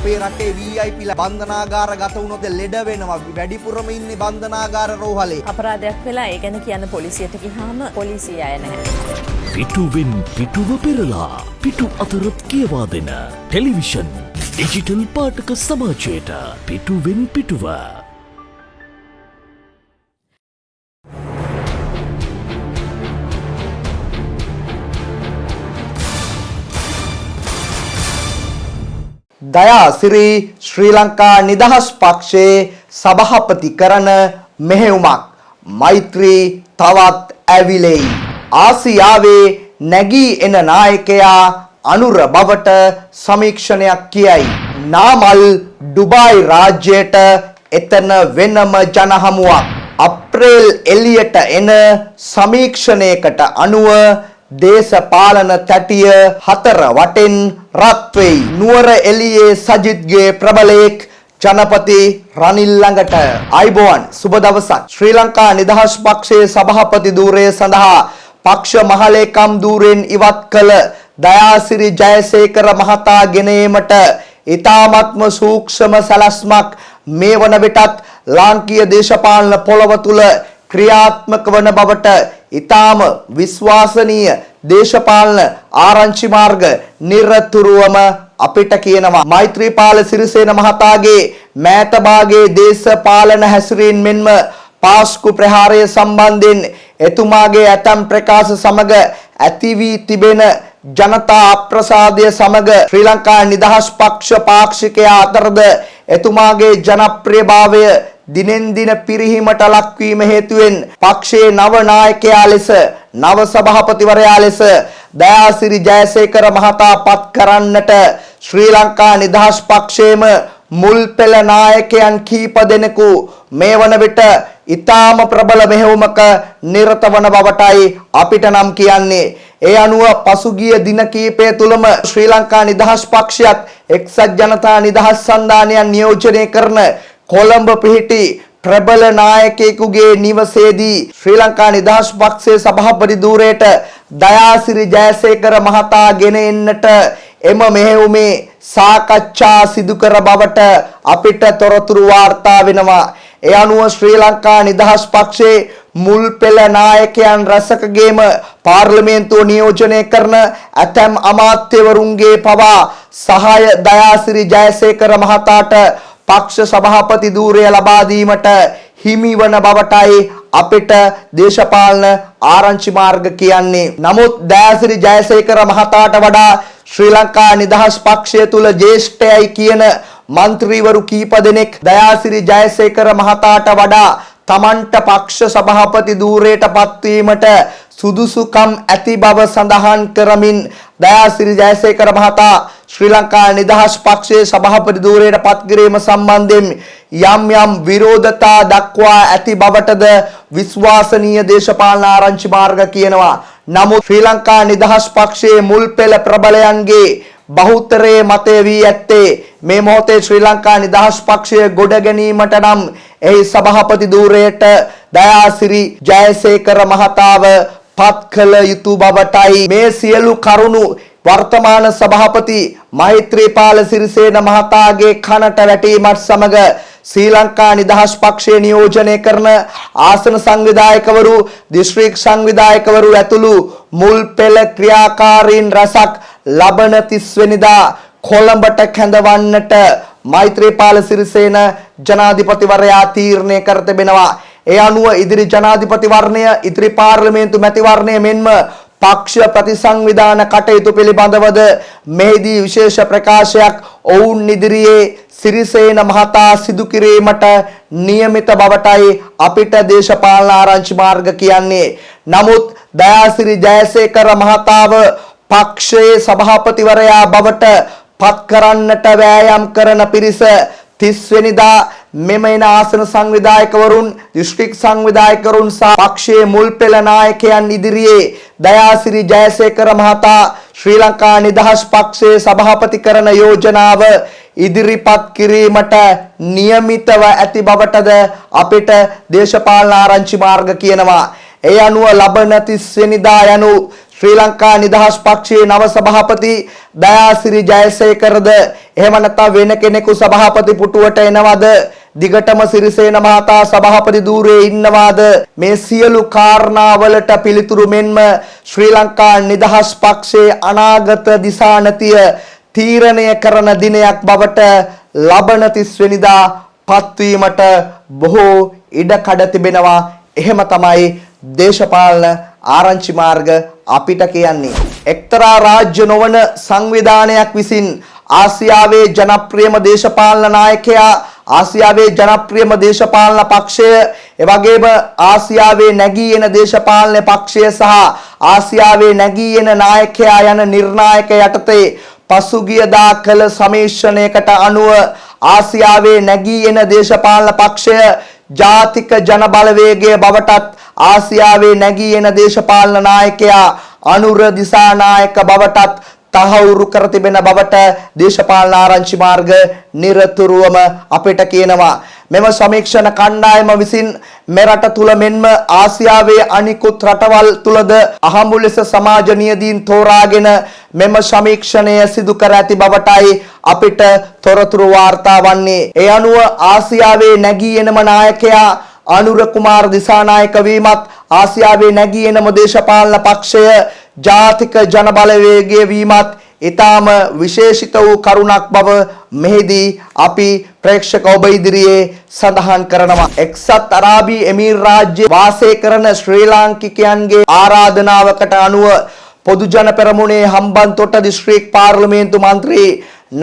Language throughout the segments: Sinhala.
අපේ රටේ VIP ලා බන්ධනාගාර ගත වුණොත් ලෙඩ වෙනවා. වැඩිපුරම ඉන්නේ බන්ධනාගාර රෝහලේ. අපරාධයක් වෙලා ඒ ගැන කියන්න පොලිසියට ගියාම පොලිසිය අය නැහැ. පිටුවෙන් පිටුව පෙරලා පිටු අතරත් කියවා දෙන ටෙලිවිෂන් ඩිජිටල් පාඨක සමාජයට පිටුවෙන් පිටුව. දයාසිරි ශ්‍රී ලංකා නිදහස් පක්ෂයේ සභාපති කරන මෙහෙයුමක් මෛත්‍රී තවත් ඇවිලෙයි. ආසියාවේ නැගී එන නායකයා අනුර බවට සමීක්ෂණයක් කියයි. නාමල් ඩුබායි රාජ්‍යයට එතන වෙනම ජනහමුවක්. අප්‍රේල් එළියට එන සමීක්ෂණයකට අනුව දේශපාලන තැටිය හතර වටෙන් රත් වෙයි. නුවර එළියේ සජිත්ගේ ප්‍රබලයෙක් ජනපති රනිල් ළඟට. අයිබෝන් සුබ දවසක්. ශ්‍රී ලංකා නිදහස් පක්ෂයේ සභාපති ධූරය සඳහා පක්ෂ මහලේකම් ධූරයෙන් ඉවත් කළ දයාසිරි ජයසේකර මහතා ගෙන ඒමට ඊ타මත්ම සූක්ෂම සැලැස්මක් මේ වන විටත් ලාංකීය දේශපාලන පොළව තුල ක්‍රියාත්මක වන බවට ඊටාම විශ්වාසනීය දේශපාලන ආරංචි මාර්ග නිරතුරුවම අපිට කියනවා. මෛත්‍රීපාල සිරිසේන මහතාගේ මෑත භාගයේ දේශපාලන හැසිරීම මෙන්ම පාස්කු ප්‍රහාරය සම්බන්ධයෙන් එතුමාගේ ඇතම් ප්‍රකාශ සමග ඇති වී තිබෙන ජනතා අප්‍රසාදය සමග ශ්‍රී ලංකා නිදහස් පක්ෂ පාක්ෂිකයා අතරද එතුමාගේ ජනප්‍රියභාවය දිනෙන් දින පිරිහීමට ලක්වීම හේතුවෙන් පක්ෂයේ නව නායකයා ලෙස නව සභාපතිවරයා ලෙස දයාසිරි ජයසේකර මහතා පත් කරන්නට ශ්‍රී ලංකා නිදහස් පක්ෂයේම මුල් පෙළ නායකයන් කීප දෙනෙකු මේ වන විට ඊටාම ප්‍රබල මෙහෙයුමක නිරත වන බවටයි අපිට නම් කියන්නේ. ඒ අනුව පසුගිය දින කිහිපය තුලම ශ්‍රී ලංකා නිදහස් පක්ෂයත් එක්සත් ජනතා නිදහස් සන්ධානයන් නියෝජනය කරන කොළඹ පිහිටි ප්‍රබල නායකයෙකුගේ නිවසේදී ශ්‍රී ලංකා නිදහස් පක්ෂයේ සභාපති ධූරයට දයාසිරි ජයසේකර මහතා ගෙන එන්නට එම මෙහෙයුමේ සාකච්ඡා සිදු කර බවට අපිට තොරතුරු වාර්තා වෙනවා. ඒ අනුව ශ්‍රී ලංකා නිදහස් පක්ෂයේ මුල් පෙළ නායකයන් රැසකගේම පාර්ලිමේන්තුව නියෝජනය කරන ඇතැම් අමාත්‍යවරුන්ගේ පවා සහාය දයාසිරි ජයසේකර මහතාට පක්ෂ සභාපති ධූරය ලබා දීමට හිමි වන බවටයි අපිට දේශපාලන ආරංචි මාර්ග කියන්නේ. නමුත් දයාසිරි ජයසේකර මහතාට වඩා ශ්‍රී ලංකා නිදහස් පක්ෂය තුල ජ්‍යෙෂ්ඨයයි කියන මන්ත්‍රීවරු කීප දෙනෙක් දයාසිරි ජයසේකර මහතාට වඩා තමන්ට පක්ෂ සභාපති ධූරයට පත්වීමට සුදුසුකම් ඇති බව සඳහන් කරමින් දයාසිරි ජයසේකර මහතා ශ්‍රී ලංකා නිදහස් පක්ෂයේ සභාපති ධූරයට පත් කිරීම සම්බන්ධයෙන් යම් යම් විරෝධතා දක්වා ඇති බවටද විශ්වාසනීය දේශපාලන ආරංචි මාර්ග කියනවා. නමුත් ශ්‍රී ලංකා නිදහස් පක්ෂයේ මුල් පෙළ ප්‍රබලයන්ගේ බහුතරයේ මතය වී ඇත්තේ මේ මොහොතේ ශ්‍රී ලංකා නිදහස් පක්ෂය ගොඩ ගැනීමට නම් එහි සභාපති ධූරයට දයාසිරි ජයසේකර මහතාව පත් කළ යුතු බවටයි. මේ සියලු කරුණු වර්තමාන සභාපති මෛත්‍රීපාල සිරිසේන මහතාගේ කනට වැටීමත් සමග ශ්‍රී ලංකා නිදහස් පක්ෂයේ නියෝජනය කරන ආසන සංවිධායකවරු, දිස්ත්‍රික් සංවිධායකවරු ඇතුළු මුල් පෙළ ක්‍රියාකාරීන් රැසක් ලබන 30 වෙනිදා කොළඹට කැඳවන්නට මෛත්‍රීපාල සිරිසේන ජනාධිපතිවරයා තීරණය කර තිබෙනවා. ඒ අනුව ඉදිරි ජනාධිපතිවරණය, ඉදිරි පාර්ලිමේන්තු මැතිවරණය මෙන්ම පක්ෂ ප්‍රතිසංවිධාන කටයුතු පිළිබඳවද මෙහිදී විශේෂ ප්‍රකාශයක් ඔවුන් ඉදිරියේ සිරිසේන මහතා සිදු කිරීමට නියමිත බවටයි අපිට දේශපාලන ආරංචි මාර්ග කියන්නේ. නමුත් දයාසිරි ජයසේකර මහතාව පක්ෂයේ සභාපතිවරයා බවට පත් කරන්නට වෑයම් කරන පිරිස 30 වෙනිදා මෙම එන ආසන සංවිධායකවරුන්, දිස්ත්‍රික් සංවිධායකවරුන් සහ පක්ෂයේ මුල් පෙළ නායකයන් ඉදිරියේ දයාසිරි ජයසේකර මහතා ශ්‍රී ලංකා නිදහස් පක්ෂයේ සභාපති කරන යෝජනාව ඉදිරිපත් කිරීමට නියමිතව ඇති බවටද අපිට දේශපාලන ආරංචි මාර්ග කියනවා. ඒ අනුව ලබන 30 වෙනිදා යනු ශ්‍රී ලංකා නිදහස් පක්ෂයේ නව සභාපති දයාසිරි ජයසේකරද එහෙම නැත්නම් වෙන කෙනෙකු සභාපති පුටුවට එනවද? දිගටම සිරිසේන මහතා සභාපති ධූරයේ ඉන්නවාද? මේ සියලු කාරණාවලට පිළිතුරු මෙන්ම ශ්‍රී ලංකා නිදහස් පක්ෂයේ අනාගත දිශානතිය තීරණය කරන දිනයක් බවට ලබන 30 වෙනිදා පත්වීමට බොහෝ ඉඩකඩ තිබෙනවා. එහෙම තමයි දේශපාලන ආරංචි මාර්ග අපිට කියන්නේ. එක්තරා රාජ්‍ය නොවන සංවිධානයක් විසින් ආසියාවේ ජනප්‍රියම දේශපාලන නායකයා, ආසියාවේ ජනප්‍රියම දේශපාලන පක්ෂය, එවැගේම ආසියාවේ නැගී එන දේශපාලන පක්ෂය සහ ආසියාවේ නැගී එන නායකයා යන නිර්ණායක යටතේ පසුගියදා කළ සමීක්ෂණයකට අනුව ආසියාවේ නැගී එන දේශපාලන පක්ෂය ජාතික ජන බලවේගය බවටත් ආසියාවේ නැගී එන දේශපාලන නායකයා අනුර දිසානායක බවටත් තහවුරු කර තිබෙන බවට දේශපාලන ආරංචි මාර්ග නිරතුරුවම අපිට කියනවා. මෙම සමීක්ෂණ කණ්ඩායම විසින් මෙරට තුල මෙන්ම ආසියාවේ අනිකුත් රටවල් තුලද අහඹු ලෙස සමාජ නියදීන් තෝරාගෙන මෙම සමීක්ෂණය සිදු කර ඇති බවටයි අපිට තොරතුරු වාර්තා වන්නේ. ඒ අනුව ආසියාවේ නැගී එනම නායකයා අනුර කුමාර දිසානායක වීමත්, ආසියාවේ නැගී එනම දේශපාලන පක්ෂය ජාතික ජන බලවේගය වීමත් ඊටාම විශේෂිත වූ කරුණක් බව මෙහිදී අපි ප්‍රේක්ෂක ඔබ ඉදිරියේ සඳහන් කරනවා. එක්සත් අරාබි එමීර් රාජ්‍යයේ වාසය කරන ශ්‍රී ලාංකිකයන්ගේ ආරාධනාවකට අනුව පොදු ජන පෙරමුණේ හම්බන්තොට දිස්ත්‍රික් පාර්ලිමේන්තු මන්ත්‍රී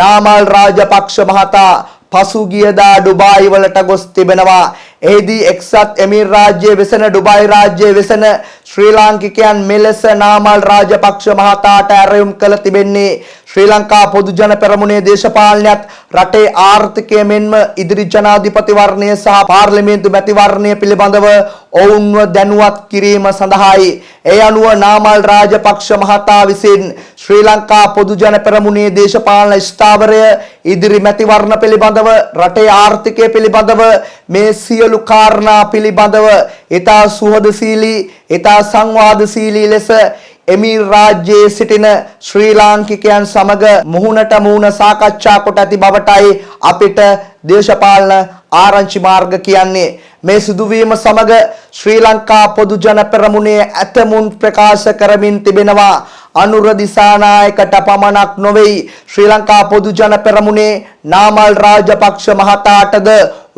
නාමල් රාජපක්ෂ මහතා පසුගියදා ඩුබායි වලට ගොස් තිබෙනවා. එහිදී එක්සත් එමීර් රාජ්‍යයේ වෙසෙන ඩුබායි රාජ්‍යයේ වෙසෙන ශ්‍රී ලාංකිකයන් මෙලෙස නාමල් රාජපක්ෂ මහතාට ඇරයුම් කළ තිබෙන්නේ ශ්‍රී ලංකා පොදු ජන පෙරමුණේ දේශපාලනයත් රටේ ආර්ථිකය මෙන්ම ඉදිරි ජනාධිපතිවරණය සහ පාර්ලිමේන්තු මැතිවරණය පිළිබඳව ඔවුන්ව දැනුවත් කිරීම සඳහායි. ඒ අනුව නාමල් රාජපක්ෂ මහතා විසින් ශ්‍රී ලංකා පොදු ජන පෙරමුණේ දේශපාලන ස්ථාවරය, ඉදිරි මැතිවරණ පිළිබඳව, රටේ ආර්ථිකය පිළිබඳව මේ සියලු කාරණා පිළිබඳව ඉතා සුහදශීලී, ඉතා සංවාදශීලී ලෙස එමීර් රාජ්‍යයේ සිටින ශ්‍රී ලාංකිකයන් සමග මුහුණට මුහුණ සාකච්ඡා කොට ඇති බවටයි අපිට දේශපාලන ආරංචි මාර්ග කියන්නේ. මේ සිදුවීම සමග ශ්‍රී ලංකා පොදු ජන පෙරමුණේ ඇතමුන් ප්‍රකාශ කරමින් තිබෙනවා අනුර දිසානායකට පමණක් නොවේ ශ්‍රී ලංකා පොදු ජන පෙරමුණේ නාමල් රාජපක්ෂ මහතාටද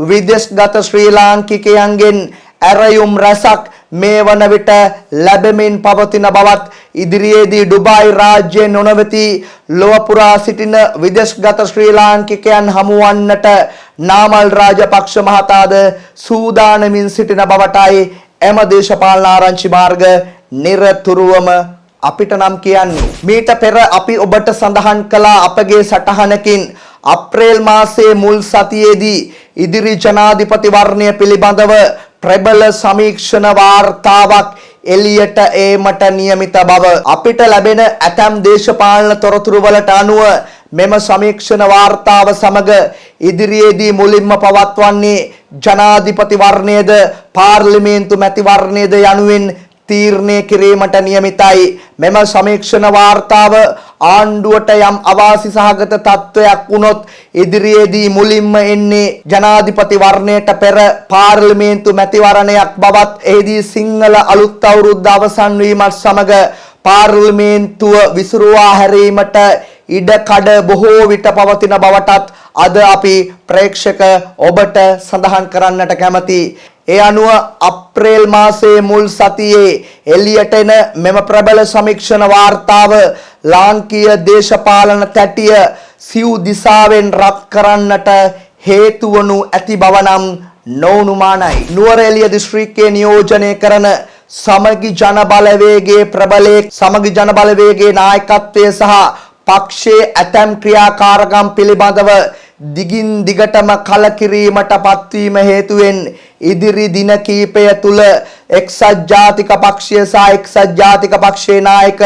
විදේශගත ශ්‍රී ලාංකිකයන්ගෙන් ඇරයුම් රැසක් මේ වන විට ලැබෙමින් පවතින බවත්, ඉදිරියේදී ඩුබායි රාජ්‍යයේ නොනවති ලොව පුරා සිටින විදේශගත ශ්‍රී ලාංකිකයන් හමුවන්නට නාමල් රාජපක්ෂ මහතාද සූදානමින් සිටින බවටයි එම දේශපාලන ආරංචි මාර්ග නිරතුරුවම අපිට නම් කියන්නේ. මීට පෙර අපි ඔබට සඳහන් කළ අපගේ සටහනකින් අප්‍රේල් මාසයේ මුල් සතියේදී ඉදිරි ජනාධිපතිවරණය පිළිබඳව ප්‍රබල සමීක්ෂණ වාර්තාවක් එළියට ඒමට නියමිත බව අපිට ලැබෙන ඇතම් දේශපාලන තොරතුරු වලට අනුව මෙම සමීක්ෂණ වාර්තාව සමග ඉදිරියේදී මුලින්ම පවත්වන්නේ ජනාධිපතිවරණයද පාර්ලිමේන්තු මැතිවරණයද යනුවෙන් තීරණය කිරීමට නියමිතයි. මෙම සමීක්ෂණ වාර්තාව ආණ්ඩුවට යම් අවාසි සහගත තත්වයක් වුණොත් ඉදිරියේදී මුලින්ම එන්නේ ජනාධිපතිවරණයට පෙර පාර්ලිමේන්තු මැතිවරණයක් බවත්, එහිදී සිංහල අලුත් අවුරුද්ද අවසන් වීමත් සමග පාර්ලිමේන්තුව විසිරුවා හැරීමට ඉඩකඩ බොහෝ විට පවතින බවටත් අද අපි ප්‍රේක්ෂක ඔබට සඳහන් කරන්නට කැමැතියි. ඒ අනුව අප්‍රේල් මාසයේ මුල් සතියේ එළියට එන මෙම ප්‍රබල සමීක්ෂණ වාර්තාව ලාංකීය දේශපාලන තැටිය සිව් දිසාවෙන් රත් කරන්නට හේතු වනු ඇති බව නම් නොඅනුමානයි. නුවරඑළිය දිස්ත්‍රික්කයේ නියෝජනය කරන සමගි ජන බලවේගයේ ප්‍රබලයේ සමගි ජන බලවේගයේ නායකත්වය සහ පක්ෂයේ ඇතැම් ක්‍රියාකාරකම් පිළිබඳව දිගින් දිගටම කලකිරීමට පත්වීම හේතුවෙන් ඉදිරි දින කීපය තුල එක්සත් ජාතික පක්ෂය සහ එක්සත් ජාතික පක්ෂයේ නායක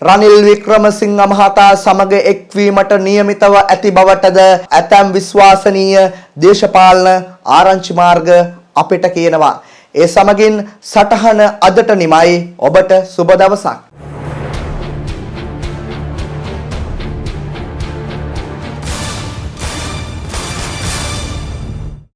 රනිල් වික්‍රමසිංහ මහතා සමග එක්වීමට නියමිතව ඇති බවටද ඇතැම් විශ්වාසනීය දේශපාලන ආරංචි මාර්ග අපිට කියනවා. ඒ සමගින් සටහන අදට නිමයි. ඔබට සුබ දවසක්.